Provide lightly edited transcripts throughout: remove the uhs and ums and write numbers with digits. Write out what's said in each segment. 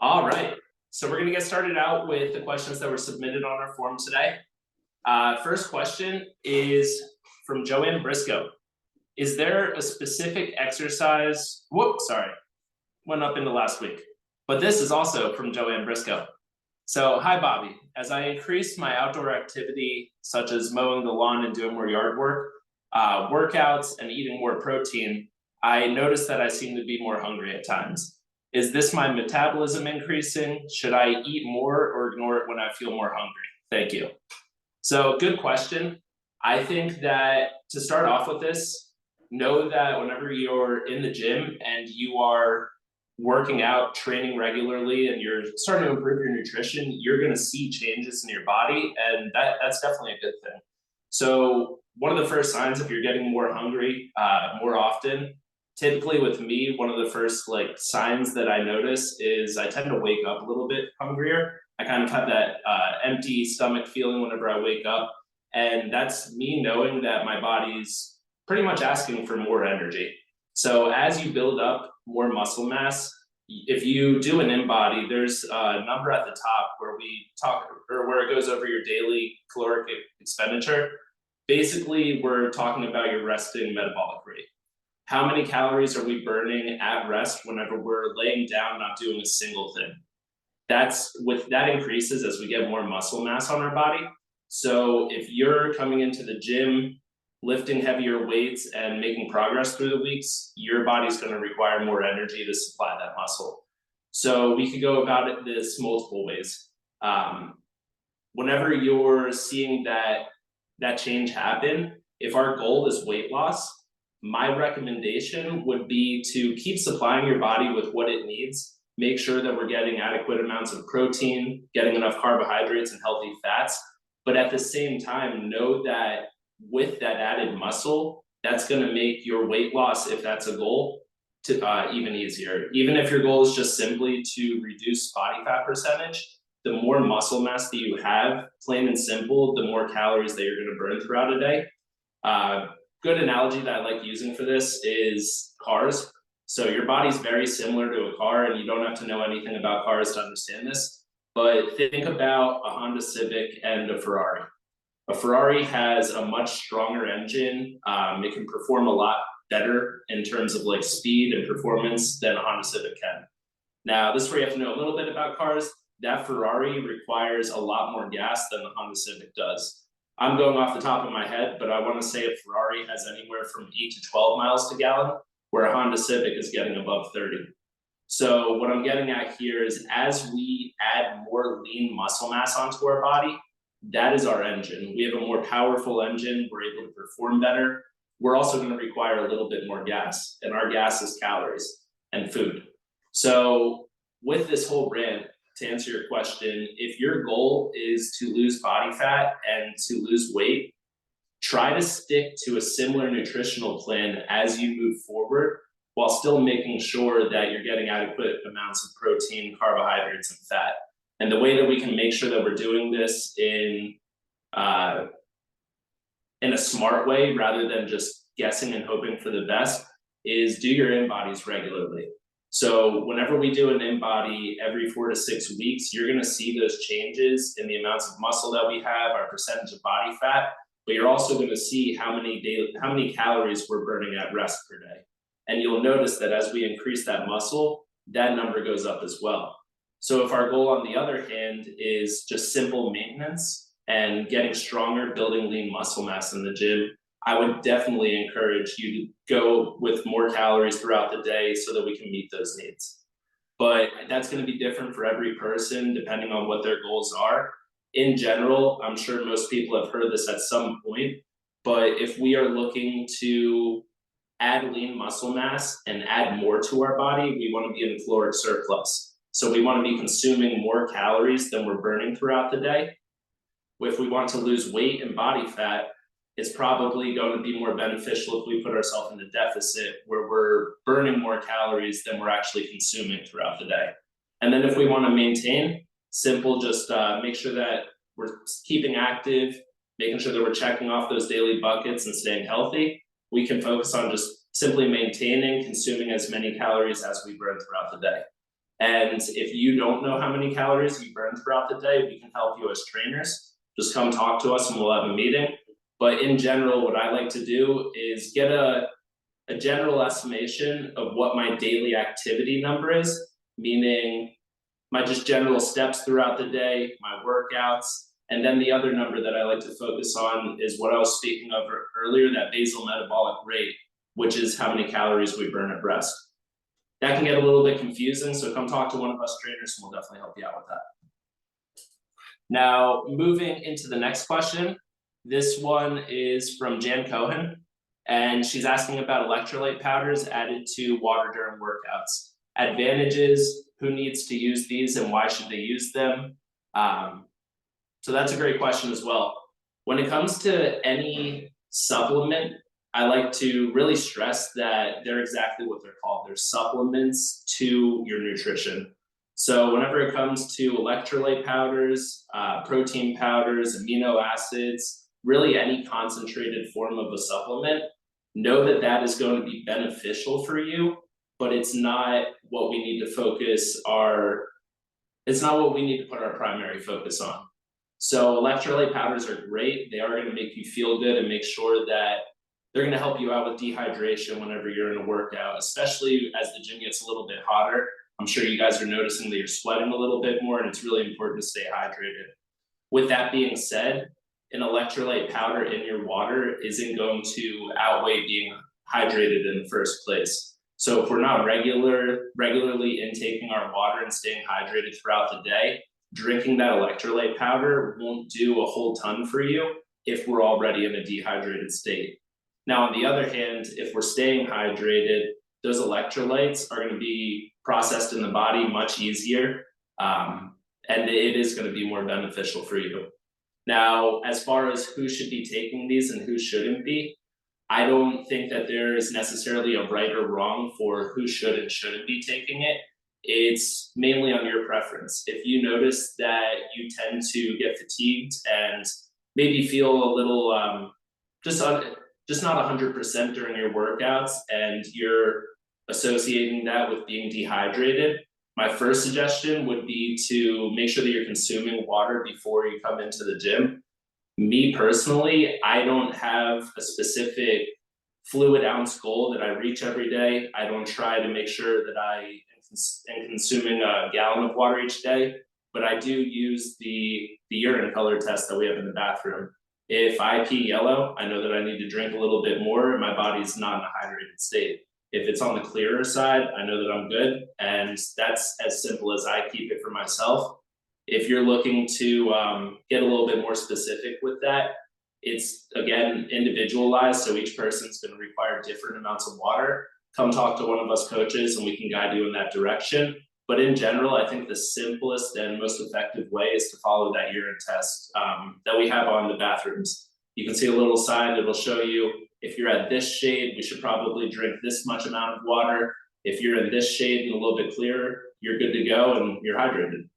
All right. So we're going to get started out with the questions that were submitted on our form today. First question is from Joanne Briscoe. Is there a specific exercise? Whoops, sorry, went up into last week. But this is also from Joanne Briscoe. So, hi, Bobby. As I increase my outdoor activity, such as mowing the lawn and doing more yard work, workouts, and eating more protein, I notice that I seem to be more hungry at times. Is this my metabolism increasing? Should I eat more or ignore it when I feel more hungry? Thank you. So, good question. I think that to start off with this, know that whenever you're in the gym and you are working out, training regularly, and you're starting to improve your nutrition, you're going to see changes in your body, and that's definitely a good thing. So one of the first signs, if you're getting more hungry more often, typically with me, one of the first signs that I notice is I tend to wake up a little bit hungrier. I kind of have that empty stomach feeling whenever I wake up, and that's me knowing that my body's pretty much asking for more energy. So as you build up more muscle mass, if you do an InBody, there's a number at the top where we talk, or where it goes over your daily caloric expenditure. Basically, we're talking about your resting metabolic rate. How many calories are we burning at rest whenever we're laying down, not doing a single thing? That increases as we get more muscle mass on our body. So if you're coming into the gym, lifting heavier weights and making progress through the weeks, your body's going to require more energy to supply that muscle. So we could go about this multiple ways. Whenever you're seeing that change happen, if our goal is weight loss, my recommendation would be to keep supplying your body with what it needs. Make sure that we're getting adequate amounts of protein, getting enough carbohydrates and healthy fats. But at the same time, know that with that added muscle, that's going to make your weight loss, if that's a goal, to even easier. Even if your goal is just simply to reduce body fat percentage, the more muscle mass that you have, plain and simple, the more calories that you're going to burn throughout a day. Good analogy that I like using for this is cars. So your body's very similar to a car, and you don't have to know anything about cars to understand this. But think about a Honda Civic and a Ferrari. A Ferrari has a much stronger engine. It can perform a lot better in terms of speed and performance than a Honda Civic can. Now, this is where you have to know a little bit about cars. That Ferrari requires a lot more gas than the Honda Civic does. I'm going off the top of my head, but I want to say a Ferrari has anywhere from 8 to 12 miles to gallon, where a Honda Civic is getting above 30. So what I'm getting at here is as we add more lean muscle mass onto our body, that is our engine. We have a more powerful engine. We're able to perform better. We're also going to require a little bit more gas, and our gas is calories and food. So with this whole rant, to answer your question, if your goal is to lose body fat and to lose weight, try to stick to a similar nutritional plan as you move forward, while still making sure that you're getting adequate amounts of protein, carbohydrates, and fat. And the way that we can make sure that we're doing this in a smart way, rather than just guessing and hoping for the best, is do your InBodies regularly. So whenever we do an InBody every 4 to 6 weeks, you're going to see those changes in the amounts of muscle that we have, our percentage of body fat, but you're also going to see how many calories we're burning at rest per day. And you'll notice that as we increase that muscle, that number goes up as well. So if our goal, on the other hand, is just simple maintenance and getting stronger, building lean muscle mass in the gym, I would definitely encourage you to go with more calories throughout the day so that we can meet those needs. But that's going to be different for every person depending on what their goals are. In general, I'm sure most people have heard this at some point, but if we are looking to add lean muscle mass and add more to our body, we want to be in a caloric surplus. So we want to be consuming more calories than we're burning throughout the day. If we want to lose weight and body fat, it's probably going to be more beneficial if we put ourselves in a deficit where we're burning more calories than we're actually consuming throughout the day. And then if we want to maintain, simple, just make sure that we're keeping active, making sure that we're checking off those daily buckets and staying healthy. We can focus on just simply maintaining, consuming as many calories as we burn throughout the day. And if you don't know how many calories you burn throughout the day, we can help you as trainers. Just come talk to us and we'll have a meeting. But in general, what I like to do is get a general estimation of what my daily activity number is, meaning my just general steps throughout the day, my workouts, and then the other number that I like to focus on is what I was speaking of earlier, that basal metabolic rate, which is how many calories we burn at rest. That can get a little bit confusing, so come talk to one of us trainers and we'll definitely help you out with that. Now, moving into the next question. This one is from Jan Cohen, and she's asking about electrolyte powders added to water during workouts. Advantages, who needs to use these and why should they use them? So that's a great question as well. When it comes to any supplement, I like to really stress that they're exactly what they're called. They're supplements to your nutrition. So whenever it comes to electrolyte powders, protein powders, amino acids, really any concentrated form of a supplement, know that that is going to be beneficial for you, but it's not what we need to put our primary focus on. So electrolyte powders are great. They are going to make you feel good and make sure that they're going to help you out with dehydration whenever you're in a workout, especially as the gym gets a little bit hotter. I'm sure you guys are noticing that you're sweating a little bit more, and it's really important to stay hydrated. With that being said, an electrolyte powder in your water isn't going to outweigh being hydrated in the first place. So if we're not regularly intaking our water and staying hydrated throughout the day, drinking that electrolyte powder won't do a whole ton for you if we're already in a dehydrated state. Now, on the other hand, if we're staying hydrated, those electrolytes are going to be processed in the body much easier, and it is going to be more beneficial for you. Now, as far as who should be taking these and who shouldn't be, I don't think that there is necessarily a right or wrong for who should and shouldn't be taking it. It's mainly on your preference. If you notice that you tend to get fatigued and maybe feel a little just not 100% during your workouts, and you're associating that with being dehydrated, my first suggestion would be to make sure that you're consuming water before you come into the gym. Me personally, I don't have a specific fluid ounce goal that I reach every day. I don't try to make sure that I am consuming a gallon of water each day, but I do use the urine color test that we have in the bathroom. If I pee yellow, I know that I need to drink a little bit more and my body's not in a hydrated state. If it's on the clearer side, I know that I'm good, and that's as simple as I keep it for myself. If you're looking to get a little bit more specific with that, it's again individualized, so each person's going to require different amounts of water. Come talk to one of us coaches and we can guide you in that direction. But in general, I think the simplest and most effective way is to follow that urine test that we have on the bathrooms. You can see a little sign that will show you, if you're at this shade, we should probably drink this much amount of water. If you're in this shade and a little bit clearer, you're good to go and you're hydrated.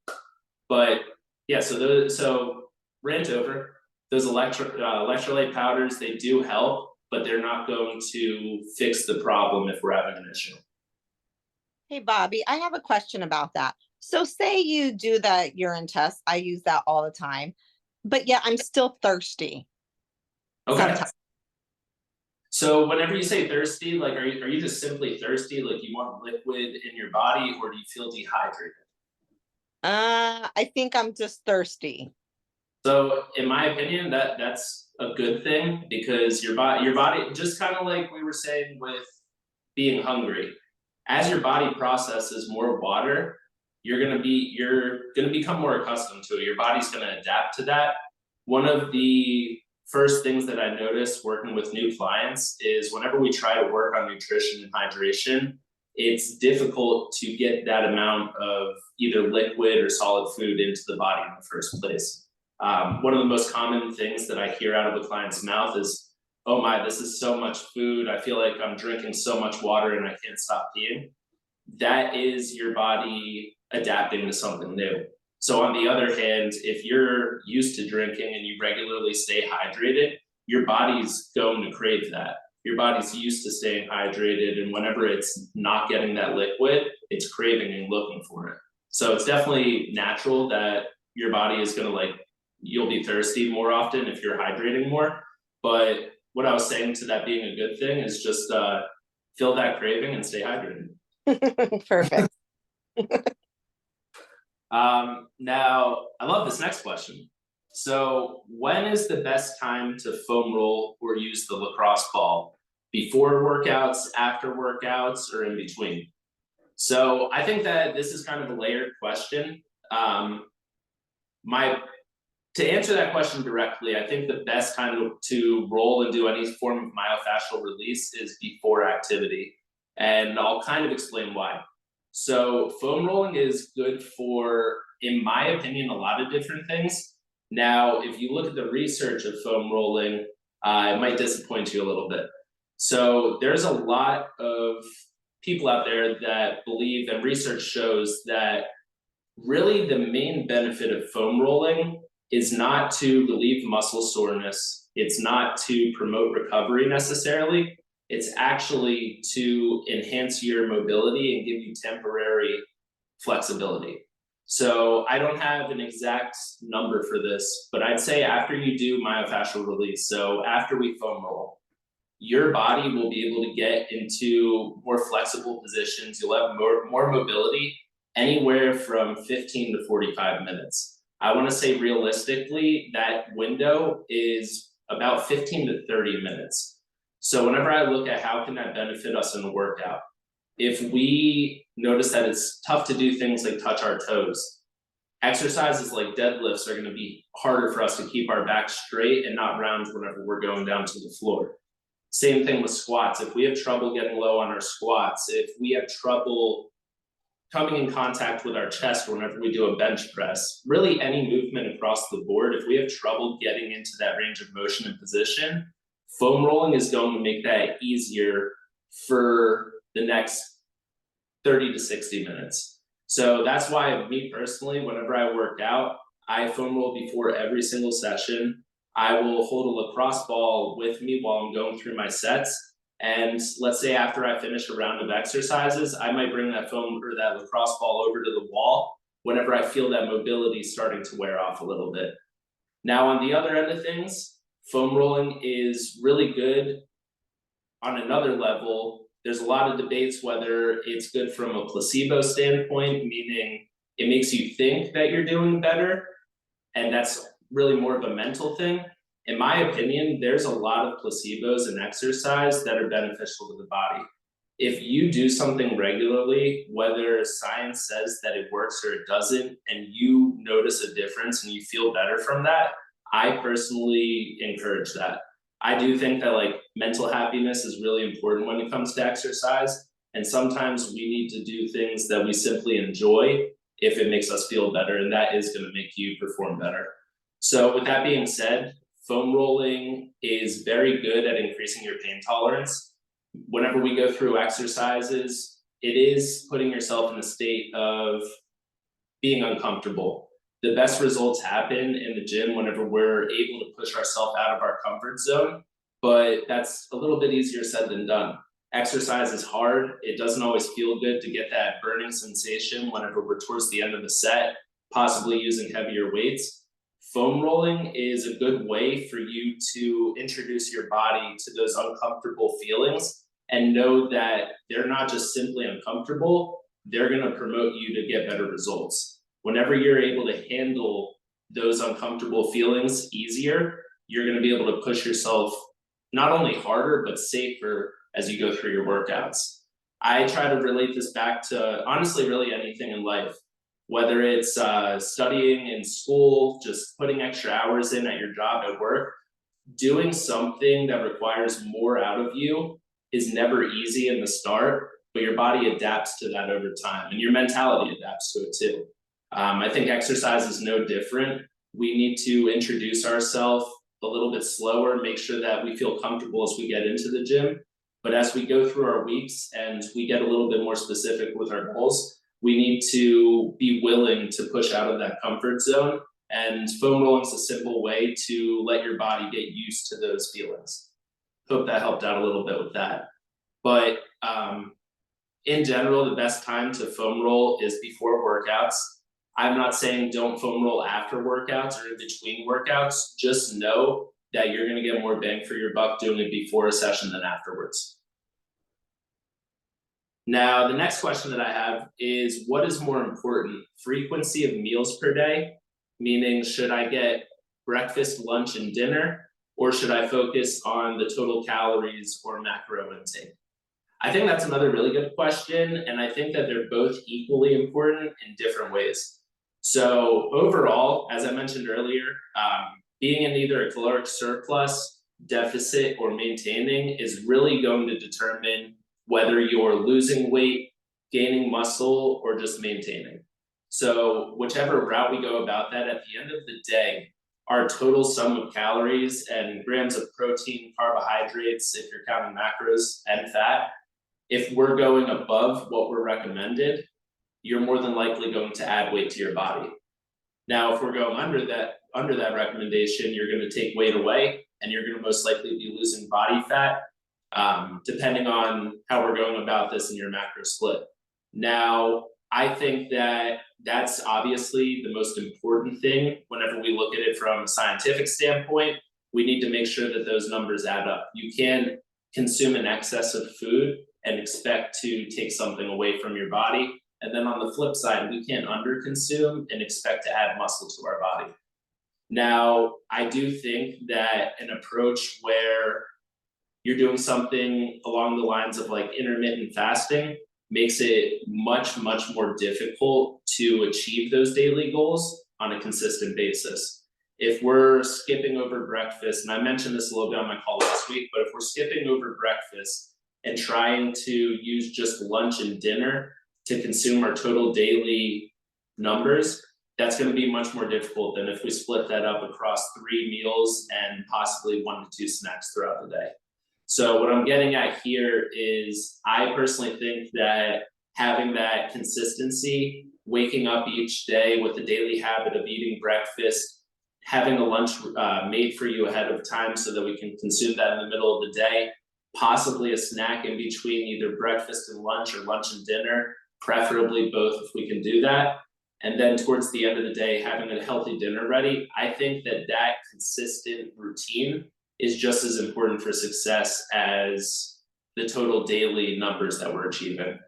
But yeah, so rant over, those electrolyte powders, they do help, but they're not going to fix the problem if we're having an issue. Hey, Bobby, I have a question about that. So say you do that urine test. I use that all the time, but yeah, I'm still thirsty. Okay. Sometimes. So whenever you say thirsty, like, are you just simply thirsty, like you want liquid in your body, or do you feel dehydrated? I think I'm just thirsty. So in my opinion, that's a good thing, because your body, just kind of like we were saying with being hungry, as your body processes more water, you're gonna become more accustomed to it. Your body's gonna adapt to that. One of the first things that I noticed working with new clients is whenever we try to work on nutrition and hydration, it's difficult to get that amount of either liquid or solid food into the body in the first place. One of the most common things that I hear out of the client's mouth is, "Oh my, this is so much food. I feel like I'm drinking so much water and I can't stop peeing." That is your body adapting to something new. So on the other hand, if you're used to drinking and you regularly stay hydrated, your body's going to crave that. Your body's used to staying hydrated, and whenever it's not getting that liquid, it's craving and looking for it. So it's definitely natural that your body is gonna like, you'll be thirsty more often if you're hydrating more. But what I was saying to that being a good thing is just fill that craving and stay hydrated. Perfect. Now I love this next question. So when is the best time to foam roll or use the lacrosse ball? Before workouts, after workouts, or in between? So I think that this is kind of a layered question. My To answer that question directly, I think the best time to roll and do any form of myofascial release is before activity. And I'll kind of explain why. So foam rolling is good for, in my opinion, a lot of different things. Now, if you look at the research of foam rolling, it might disappoint you a little bit. So there's a lot of people out there that believe, and research shows that really the main benefit of foam rolling is not to relieve muscle soreness. It's not to promote recovery necessarily. It's actually to enhance your mobility and give you temporary flexibility. So I don't have an exact number for this, but I'd say after you do myofascial release, so after we foam roll, your body will be able to get into more flexible positions. You'll have more mobility anywhere from 15 to 45 minutes. I want to say realistically, that window is about 15 to 30 minutes. So whenever I look at how can that benefit us in a workout, if we notice that it's tough to do things like touch our toes, exercises like deadlifts are going to be harder for us to keep our back straight and not round whenever we're going down to the floor. Same thing with squats. If we have trouble getting low on our squats, if we have trouble coming in contact with our chest whenever we do a bench press, really any movement across the board, if we have trouble getting into that range of motion and position, foam rolling is going to make that easier for the next 30 to 60 minutes. So that's why me personally, whenever I work out, I foam roll before every single session. I will hold a lacrosse ball with me while I'm going through my sets. And let's say after I finish a round of exercises, I might bring that foam or that lacrosse ball over to the wall whenever I feel that mobility starting to wear off a little bit. Now, on the other end of things, foam rolling is really good on another level. There's a lot of debates whether it's good from a placebo standpoint, meaning it makes you think that you're doing better, and that's really more of a mental thing. In my opinion, there's a lot of placebos in exercise that are beneficial to the body. If you do something regularly, whether science says that it works or it doesn't, and you notice a difference and you feel better from that, I personally encourage that. I do think that like mental happiness is really important when it comes to exercise. And sometimes we need to do things that we simply enjoy if it makes us feel better, and that is going to make you perform better. So with that being said, foam rolling is very good at increasing your pain tolerance. Whenever we go through exercises, it is putting yourself in a state of being uncomfortable. The best results happen in the gym whenever we're able to push ourselves out of our comfort zone, but that's a little bit easier said than done. Exercise is hard. It doesn't always feel good to get that burning sensation whenever we're towards the end of the set, possibly using heavier weights. Foam rolling is a good way for you to introduce your body to those uncomfortable feelings and know that they're not just simply uncomfortable, they're going to promote you to get better results. Whenever you're able to handle those uncomfortable feelings easier, you're going to be able to push yourself not only harder, but safer as you go through your workouts. I try to relate this back to honestly, really anything in life. Whether it's studying in school, just putting extra hours in at your job at work, doing something that requires more out of you is never easy in the start, but your body adapts to that over time and your mentality adapts to it too. I think exercise is no different. We need to introduce ourselves a little bit slower, make sure that we feel comfortable as we get into the gym. But as we go through our weeks and we get a little bit more specific with our goals, we need to be willing to push out of that comfort zone. And foam rolling is a simple way to let your body get used to those feelings. Hope that helped out a little bit with that. But in general, the best time to foam roll is before workouts. I'm not saying don't foam roll after workouts or in between workouts. Just know that you're gonna get more bang for your buck doing it before a session than afterwards. Now, the next question that I have is, what is more important, frequency of meals per day? Meaning, should I get breakfast, lunch, and dinner, or should I focus on the total calories or macro intake? I think that's another really good question, and I think that they're both equally important in different ways. So overall, as I mentioned earlier, being in either a caloric surplus, deficit, or maintaining is really going to determine whether you're losing weight, gaining muscle, or just maintaining. So whichever route we go about that, at the end of the day, our total sum of calories and grams of protein, carbohydrates, if you're counting macros, and fat, if we're going above what we're recommended, you're more than likely going to add weight to your body. Now, if we're going under that recommendation, you're going to take weight away, and you're going to most likely be losing body fat, depending on how we're going about this in your macro split. Now, I think that that's obviously the most important thing whenever we look at it from a scientific standpoint. We need to make sure that those numbers add up. You can't consume an excess of food and expect to take something away from your body. And then on the flip side, we can't underconsume and expect to add muscle to our body. Now, I do think that an approach where you're doing something along the lines of like intermittent fasting makes it much, much more difficult to achieve those daily goals on a consistent basis. If we're skipping over breakfast, and I mentioned this a little bit on my call last week, but if we're skipping over breakfast and trying to use just lunch and dinner to consume our total daily numbers, that's going to be much more difficult than if we split that up across 3 meals and possibly 1 to 2 snacks throughout the day. So what I'm getting at here is, I personally think that having that consistency, waking up each day with the daily habit of eating breakfast, having a lunch made for you ahead of time so that we can consume that in the middle of the day, possibly a snack in between either breakfast and lunch or lunch and dinner, preferably both if we can do that. And then towards the end of the day, having a healthy dinner ready. I think that that consistent routine is just as important for success as the total daily numbers that we're achieving.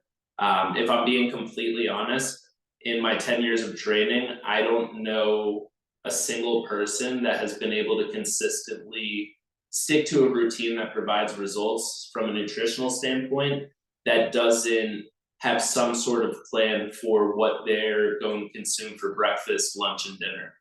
If I'm being completely honest, in my 10 years of training, I don't know a single person that has been able to consistently stick to a routine that provides results from a nutritional standpoint that doesn't have some sort of plan for what they're going to consume for breakfast, lunch, and dinner.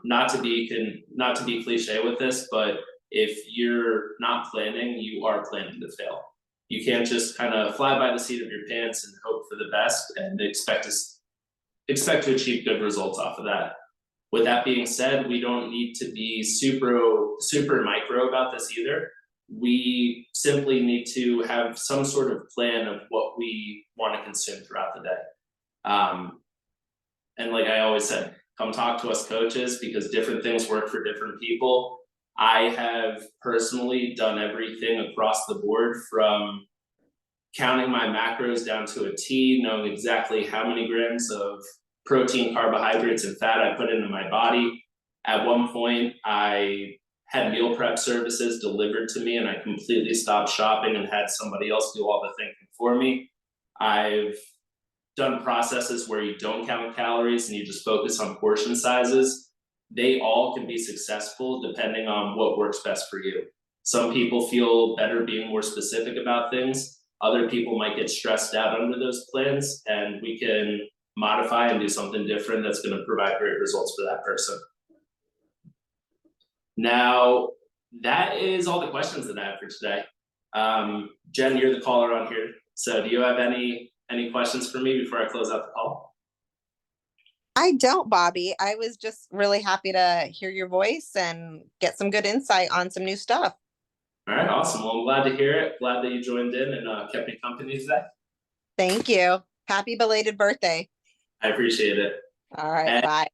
Not to be cliche with this, but if you're not planning, you are planning to fail. You can't just kind of fly by the seat of your pants and hope for the best and expect to achieve good results off of that. With that being said, we don't need to be super micro about this either. We simply need to have some sort of plan of what we want to consume throughout the day. And like I always said, come talk to us coaches, because different things work for different people. I have personally done everything across the board, from counting my macros down to a T, knowing exactly how many grams of protein, carbohydrates, and fat I put into my body. At one point, I had meal prep services delivered to me, and I completely stopped shopping and had somebody else do all the thinking for me. I've done processes where you don't count calories and you just focus on portion sizes. They all can be successful depending on what works best for you. Some people feel better being more specific about things. Other people might get stressed out under those plans, and we can modify and do something different that's going to provide great results for that person. Now, that is all the questions that I have for today. Jen, you're the caller on here. So do you have any questions for me before I close out the call? I don't, Bobby. I was just really happy to hear your voice and get some good insight on some new stuff. All right, awesome. Well, I'm glad to hear it. Glad that you joined in and kept me company today. Thank you. Happy belated birthday. I appreciate it. All right, And bye.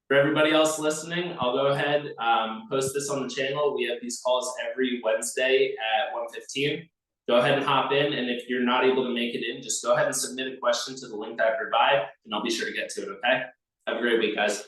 for everybody else listening, I'll go ahead, post this on the channel. We have these calls every Wednesday at 1:15. Go ahead and hop in, and if you're not able to make it in, just go ahead and submit a question to the link that I provide, and I'll be sure to get to it, okay? Have a great week, guys.